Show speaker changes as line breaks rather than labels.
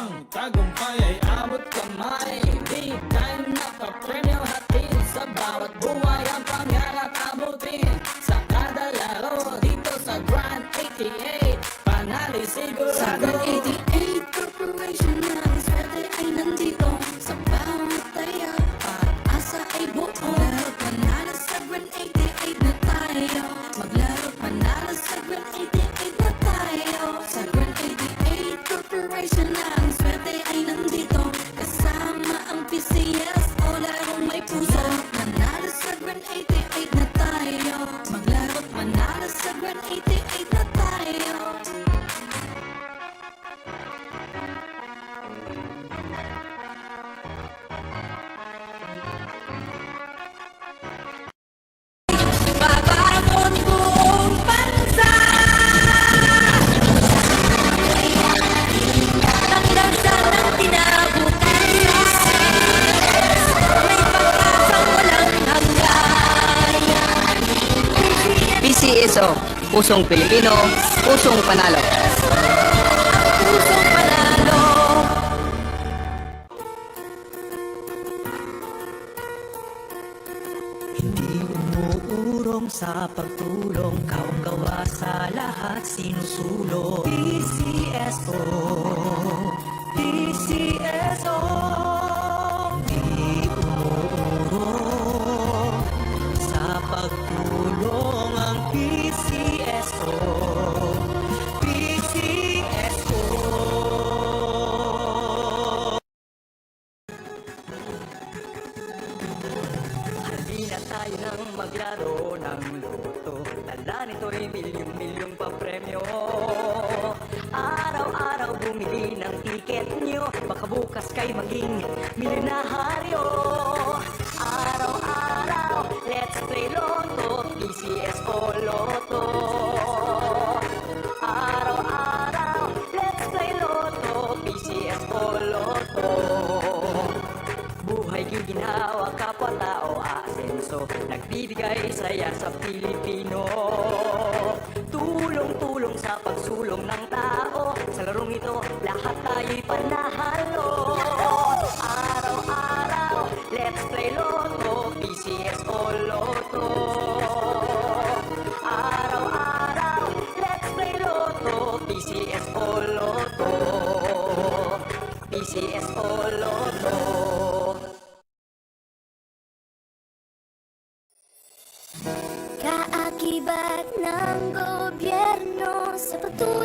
Ang tagumpay ay abot kamay. Di tayo napapremyo, hatid sa bawat buhay. Ang pangarap abutin sa kada laro. Dito sa Grand 88, panali sigurado. Sa Grand 88 Corporation na ang swerte ay nandito. Sa bawat taya, pag-asa ay buo. Maglaro panalo sa Grand 88 na tayo. Maglaro panalo sa Grand 88 na tayo. Sa Grand 88 Corporation na ang swerte ay nandito. Kasama ang PCS o larong may puso. Manalo sa Grand 88 na tayo. Maglaro manalo sa Grand 88 na tayo. Babangon buong bansa. Pagdagsa ng tinabutan. May pag-asang walang hanggan.
PCSO, Pusong Pilipino, Pusong Panalo.
Pusong panalo.
Hindi umuurong sa pagtulong, kawang-gawa sa lahat sinusulong. PCSO, PCSO. Hindi umuurong sa pagtulong ang PCSO, PCSO. Halina tayo nang maglaro ng loto. Tala nito'y milyong-milyong papremyo. Araw-araw bumili ng tiket nyo. Baka bukas kayo maging milyonaryo. Araw-araw, let's play Lotto, PCSO Lotto. Araw-araw, let's play Lotto, PCSO Lotto. Buhay ginhawa, kapwa-tao, asenso. Nagbibigay saya sa Pilipino. Tulong-tulong sa pagsulong ng tao. Sa larong ito, lahat tayo'y panahalo. Araw-araw, let's play Lotto, PCSO Lotto. Araw-araw, let's play Lotto, PCSO Lotto. PCSO Lotto.
Kaakibat ng gobyerno sa patuloy